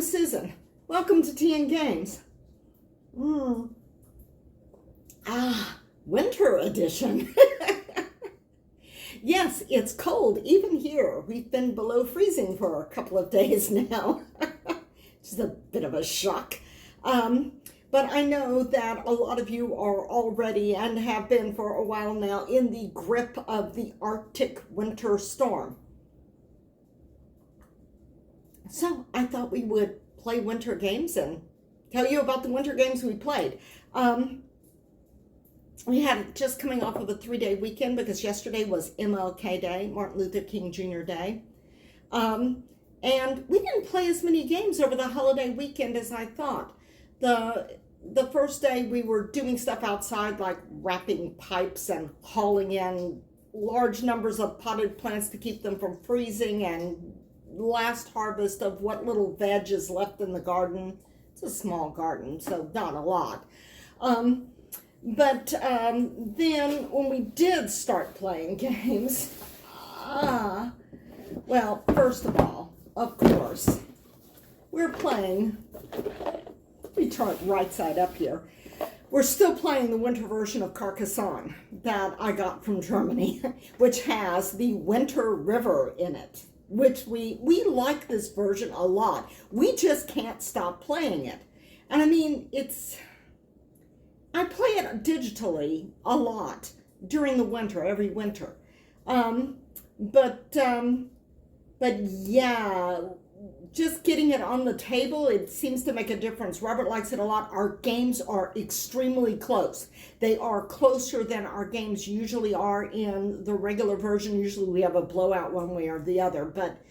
Susan. Welcome to Tea and Games. Winter edition. Yes, it's cold, even here. We've been below freezing for a couple of days now. Just a bit of a shock. But I know that a lot of you are already, and have been for a while now, in the grip of the Arctic winter storm. So I thought we would play winter games and tell you about the winter games we played. We had just coming off of a 3-day weekend because yesterday was MLK Day, Martin Luther King Jr. Day. And we didn't play as many games over the holiday weekend as I thought. The first day we were doing stuff outside like wrapping pipes and hauling in large numbers of potted plants to keep them from freezing, and last harvest of what little veg is left in the garden. It's a small garden, so not a lot. But then when we did start playing games, well, first of all, of course, we're playing, let me turn it right side up here. We're still playing the winter version of Carcassonne that I got from Germany, which has the Winter River in it, which we like this version a lot. We just can't stop playing it. And I mean, I play it digitally a lot during the winter, every winter. But yeah, just getting it on the table, it seems to make a difference. Robert likes it a lot. Our games are extremely close. They are closer than our games usually are in the regular version. Usually we have a blowout one way or the other, but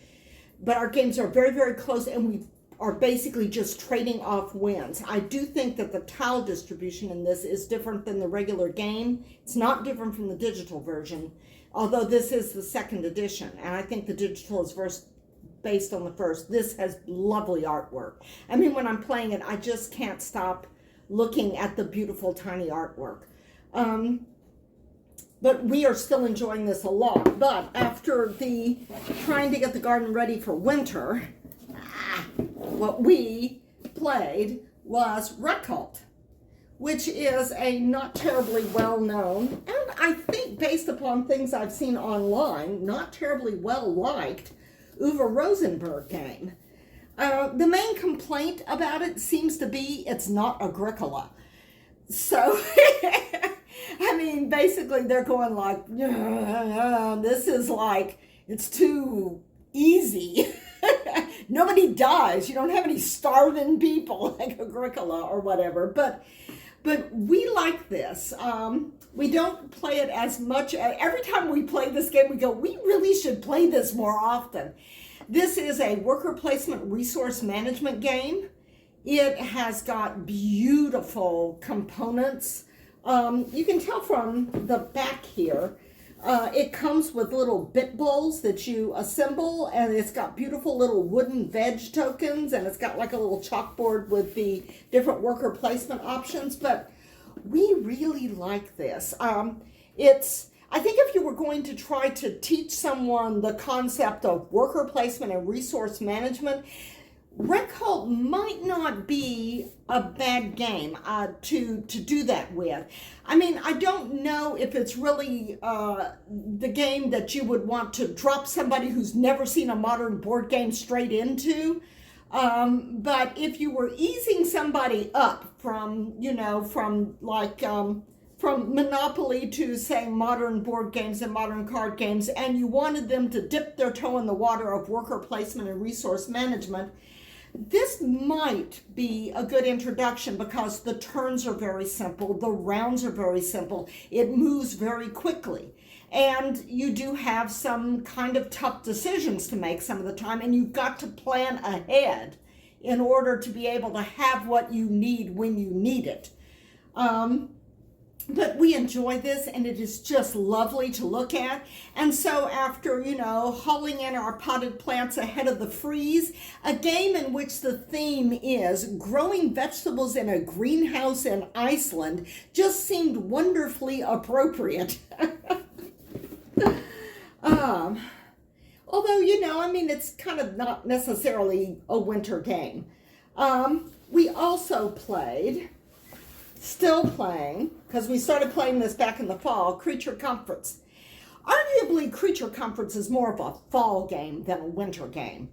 our games are very, very close, and we are basically just trading off wins. I do think that the tile distribution in this is different than the regular game. It's not different from the digital version, although this is the second edition, and I think the digital is based on the first. This has lovely artwork. I mean, when I'm playing it, I just can't stop looking at the beautiful tiny artwork. But we are still enjoying this a lot. But after trying to get the garden ready for winter, what we played was Recult, which is a not terribly well-known, and I think based upon things I've seen online, not terribly well-liked Uwe Rosenberg game. The main complaint about it seems to be it's not Agricola. So, I mean, basically they're going like, this is like, it's too easy. Nobody dies. You don't have any starving people like Agricola or whatever. But we like this. We don't play it as much. Every time we play this game, we go, we really should play this more often. This is a worker placement resource management game. It has got beautiful components. You can tell from the back here. It comes with little bit bowls that you assemble, and it's got beautiful little wooden veg tokens, and it's got like a little chalkboard with the different worker placement options. But we really like this. I think if you were going to try to teach someone the concept of worker placement and resource management, Recult might not be a bad game to do that with. I mean, I don't know if it's really the game that you would want to drop somebody who's never seen a modern board game straight into. But if you were easing somebody up from Monopoly to, say, modern board games and modern card games, and you wanted them to dip their toe in the water of worker placement and resource management, this might be a good introduction because the turns are very simple, the rounds are very simple, it moves very quickly, and you do have some kind of tough decisions to make some of the time, and you've got to plan ahead in order to be able to have what you need when you need it. But we enjoy this, and it is just lovely to look at. And so after, hauling in our potted plants ahead of the freeze, a game in which the theme is growing vegetables in a greenhouse in Iceland just seemed wonderfully appropriate. Although, it's kind of not necessarily a winter game. We also played, still playing, because we started playing this back in the fall, Creature Comforts. Arguably, Creature Comforts is more of a fall game than a winter game.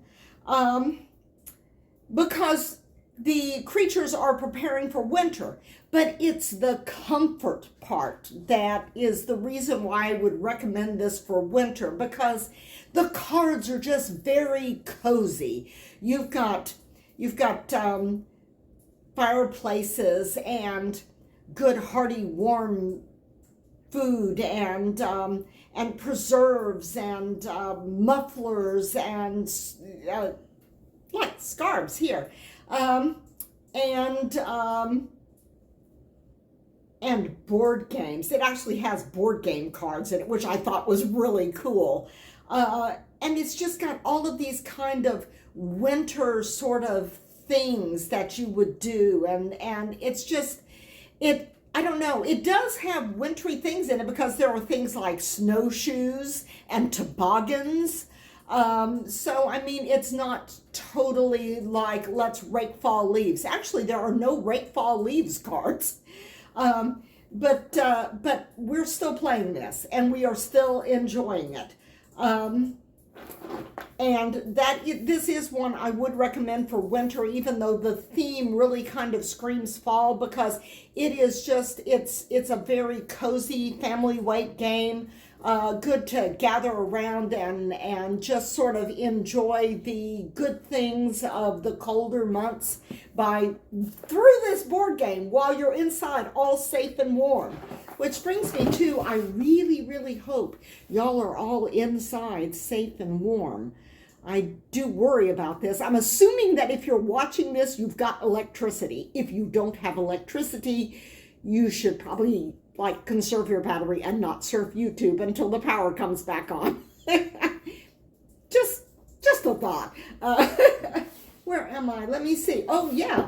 Because the creatures are preparing for winter, but it's the comfort part that is the reason why I would recommend this for winter, because the cards are just very cozy. You've got fireplaces and good hearty warm food and preserves and mufflers and like scarves here, and board games. It actually has board game cards in it, which I thought was really cool. And it's just got all of these kind of winter sort of things that you would do, and it's just, I don't know, it does have wintry things in it because there are things like snowshoes and toboggans. So, I mean, it's not totally like, let's rake fall leaves. Actually, there are no rake fall leaves cards. But we're still playing this, and we are still enjoying it. And this is one I would recommend for winter, even though the theme really kind of screams fall, because it is just, it's a very cozy family weight game. Good to gather around and just sort of enjoy the good things of the colder months through this board game while you're inside all safe and warm. Which brings me to, I really, really hope y'all are all inside safe and warm. I do worry about this. I'm assuming that if you're watching this, you've got electricity. If you don't have electricity, you should probably conserve your battery and not surf YouTube until the power comes back on. just a thought. Where am I? Let me see. Oh yeah,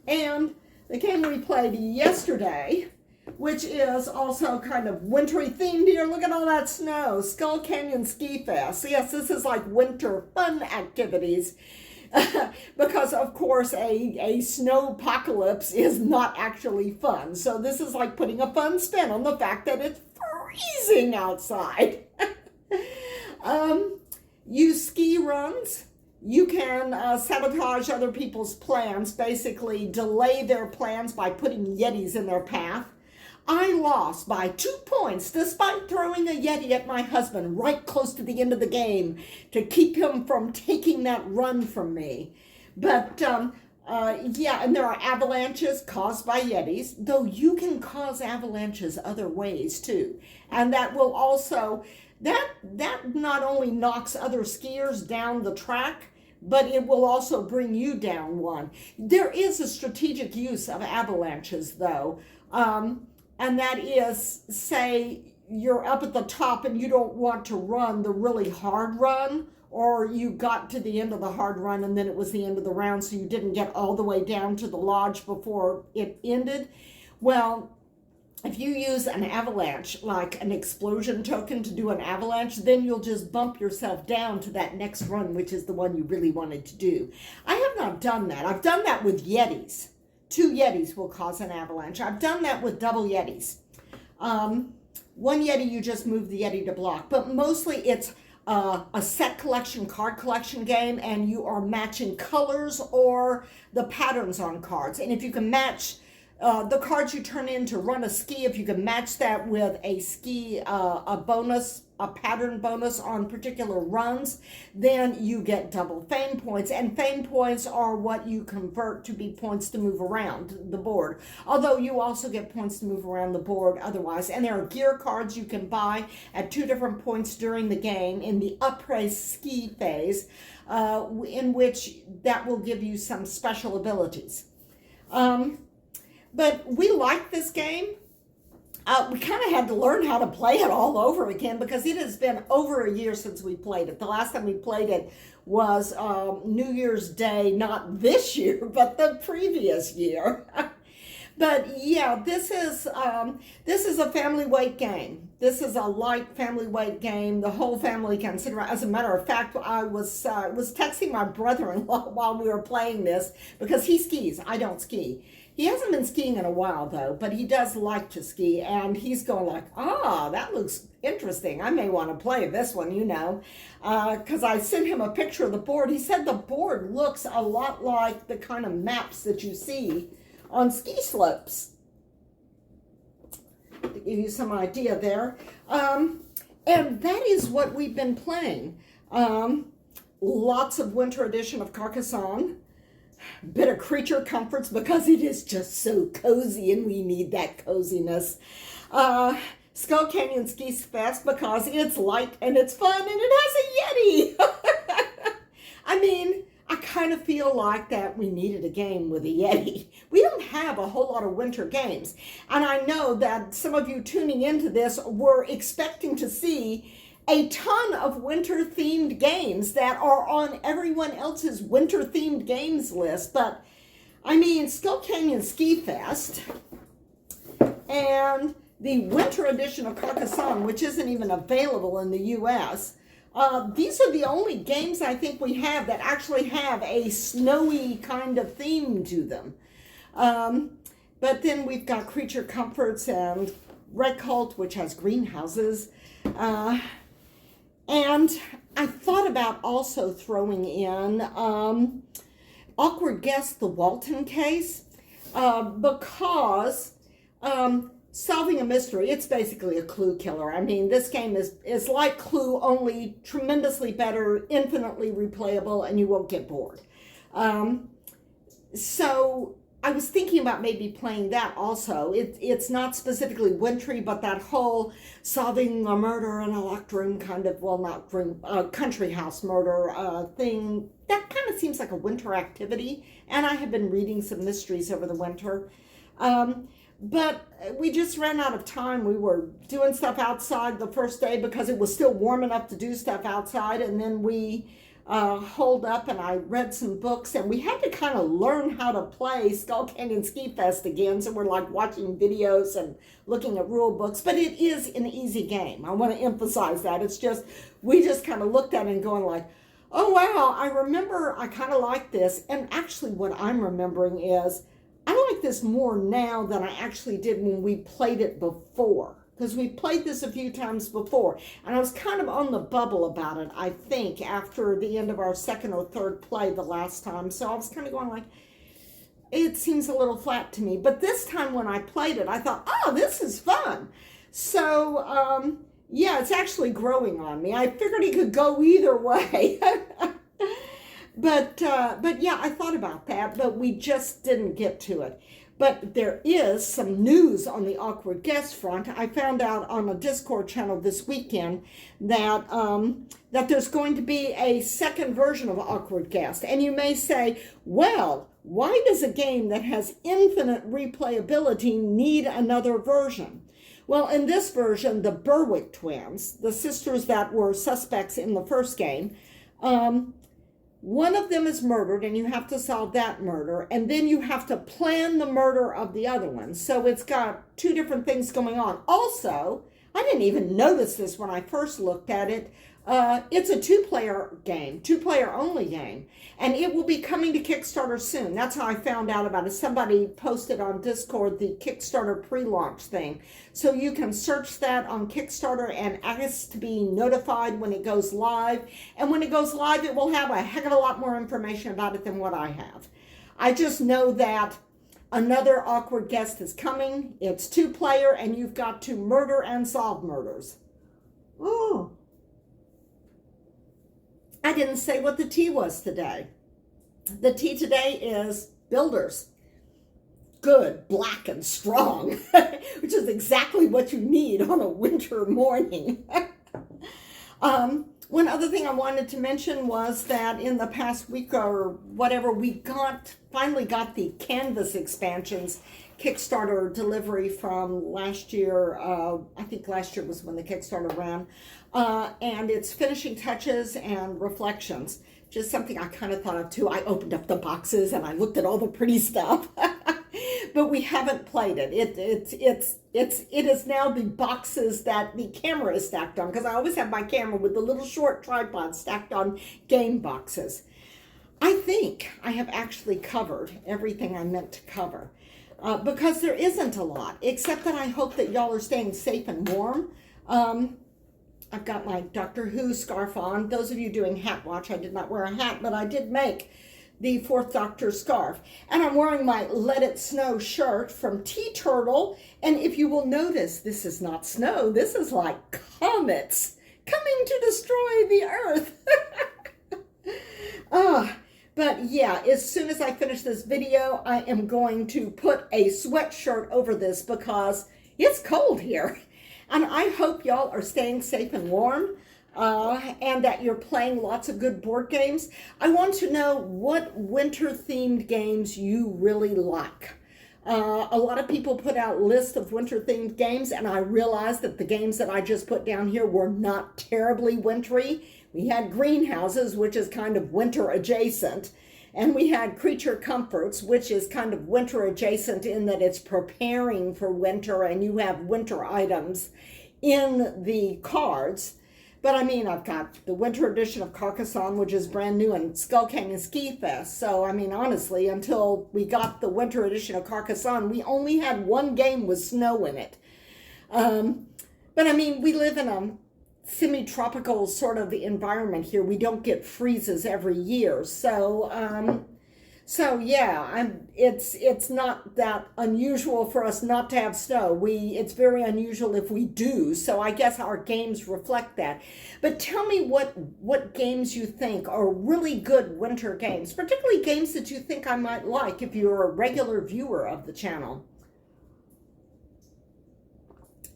and the game we played yesterday, which is also kind of wintry themed here. Look at all that snow. Skull Canyon Ski Fest. Yes, this is like winter fun activities. Because of course a snow apocalypse is not actually fun. So this is like putting a fun spin on the fact that it's freezing outside. Use ski runs. You can sabotage other people's plans, basically delay their plans by putting Yetis in their path. I lost by 2 points despite throwing a Yeti at my husband right close to the end of the game to keep him from taking that run from me. But yeah, and there are avalanches caused by Yetis, though you can cause avalanches other ways too. And that will also, that not only knocks other skiers down the track, but it will also bring you down one. There is a strategic use of avalanches though. And that is, say you're up at the top and you don't want to run the really hard run, or you got to the end of the hard run and then it was the end of the round, so you didn't get all the way down to the lodge before it ended. Well, if you use an avalanche, like an explosion token to do an avalanche, then you'll just bump yourself down to that next run, which is the one you really wanted to do. I have not done that. I've done that with Yetis. 2 Yetis will cause an avalanche. I've done that with double Yetis. One Yeti, you just move the Yeti to block, but mostly it's a set collection, card collection game, and you are matching colors or the patterns on cards. And if you can match the cards you turn in to run a ski, if you can match that with a ski, a bonus, a pattern bonus on particular runs, then you get double fame points. And fame points are what you convert to be points to move around the board. Although you also get points to move around the board otherwise. And there are gear cards you can buy at 2 different points during the game in the après ski phase, in which that will give you some special abilities. But we like this game. We kind of had to learn how to play it all over again because it has been over a year since we played it. The last time we played it was New Year's Day, not this year, but the previous year. But yeah, this is a family weight game. This is a light family weight game. The whole family can sit around. As a matter of fact, I was texting my brother-in-law while we were playing this because he skis. I don't ski. He hasn't been skiing in a while though, but he does like to ski, and he's going like, that looks interesting. I may want to play this one, because I sent him a picture of the board. He said the board looks a lot like the kind of maps that you see on ski slopes. To give you some idea there. And that is what we've been playing. Lots of winter edition of Carcassonne. Bit of Creature Comforts because it is just so cozy and we need that coziness. Skull Canyon Ski Fest because it's light and it's fun and it has a Yeti. I mean, I kind of feel like that we needed a game with a Yeti. We don't have a whole lot of winter games. And I know that some of you tuning into this were expecting to see a ton of winter-themed games that are on everyone else's winter-themed games list. But, I mean, Skull Canyon Ski Fest and the winter edition of Carcassonne, which isn't even available in the U.S., these are the only games I think we have that actually have a snowy kind of theme to them. But then we've got Creature Comforts and Red Cult, which has greenhouses. And I thought about also throwing in Awkward Guess, the Walton case, because solving a mystery, it's basically a clue killer. I mean, this game is like Clue, only tremendously better, infinitely replayable, and you won't get bored. So I was thinking about maybe playing that also. It's not specifically wintry, but that whole solving a murder in a locked room kind of, well, not room, country house murder thing, that kind of seems like a winter activity. And I have been reading some mysteries over the winter. But we just ran out of time. We were doing stuff outside the first day because it was still warm enough to do stuff outside. And then we holed up and I read some books, and we had to kind of learn how to play Skull Canyon Ski Fest again. So we're like watching videos and looking at rule books, but it is an easy game. I want to emphasize that. It's just, we just kind of looked at it and going like, oh wow, I remember I kind of like this. And actually what I'm remembering is I like this more now than I actually did when we played it before. Because we played this a few times before. And I was kind of on the bubble about it, I think, after the end of our second or third play the last time. So I was kind of going like, it seems a little flat to me. But this time when I played it, I thought, oh, this is fun. So, yeah, it's actually growing on me. I figured it could go either way. But yeah, I thought about that, but we just didn't get to it. But there is some news on the Awkward Guess front. I found out on a Discord channel this weekend that that there's going to be a second version of Awkward Guess. And you may say, well, why does a game that has infinite replayability need another version? Well, in this version, the Berwick twins, the sisters that were suspects in the first game, one of them is murdered, and you have to solve that murder, and then you have to plan the murder of the other one. So it's got two different things going on. Also, I didn't even notice this when I first looked at it. It's a two-player game, two-player only game, and it will be coming to Kickstarter soon. That's how I found out about it. Somebody posted on Discord the Kickstarter pre-launch thing. So you can search that on Kickstarter and ask to be notified when it goes live. And when it goes live, it will have a heck of a lot more information about it than what I have. I just know that another Awkward Guest is coming. It's two-player, and you've got to murder and solve murders. Oh. I didn't say what the tea was today. The tea today is Builders. Good, black, and strong, which is exactly what you need on a winter morning. One other thing I wanted to mention was that in the past week or whatever, we finally got the Canvas expansions Kickstarter delivery from last year. I think last year was when the Kickstarter ran. And it's finishing touches and reflections. Just something I kind of thought of too. I opened up the boxes and I looked at all the pretty stuff. but we haven't played it. It is now the boxes that the camera is stacked on, because I always have my camera with the little short tripod stacked on game boxes. I think I have actually covered everything I meant to cover, because there isn't a lot, except that I hope that y'all are staying safe and warm. I've got my Doctor Who scarf on. Those of you doing Hat Watch, I did not wear a hat, but I did make the Fourth Doctor scarf. And I'm wearing my Let It Snow shirt from Tea Turtle. And if you will notice, this is not snow. This is like comets coming to destroy the earth. But yeah, as soon as I finish this video, I am going to put a sweatshirt over this because it's cold here. And I hope y'all are staying safe and warm, and that you're playing lots of good board games. I want to know what winter-themed games you really like. A lot of people put out lists of winter-themed games, and I realized that the games that I just put down here were not terribly wintry. We had Greenhouses, which is kind of winter adjacent. And we had Creature Comforts, which is kind of winter adjacent in that it's preparing for winter and you have winter items in the cards. But I mean, I've got the winter edition of Carcassonne, which is brand new, and Skull Canyon Ski Fest. So, I mean, honestly, until we got the winter edition of Carcassonne, we only had one game with snow in it. But I mean, we live in a semi-tropical sort of environment here. We don't get freezes every year, so yeah, it's not that unusual for us not to have snow. It's very unusual if we do, so I guess our games reflect that. But tell me what games you think are really good winter games, particularly games that you think I might like if you're a regular viewer of the channel.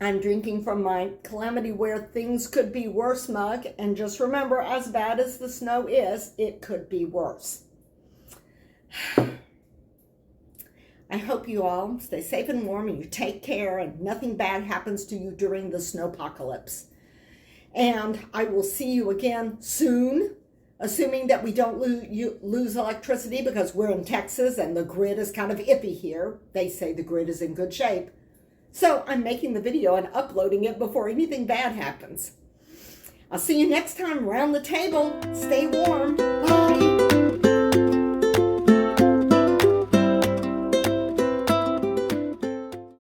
I'm drinking from my Calamity Where Things Could Be Worse mug, and just remember, as bad as the snow is, it could be worse. I hope you all stay safe and warm, and you take care, and nothing bad happens to you during the snowpocalypse. And I will see you again soon, assuming that we don't lose electricity, because we're in Texas and the grid is kind of iffy here. They say the grid is in good shape. So I'm making the video and uploading it before anything bad happens. I'll see you next time around the table. Stay warm. Bye.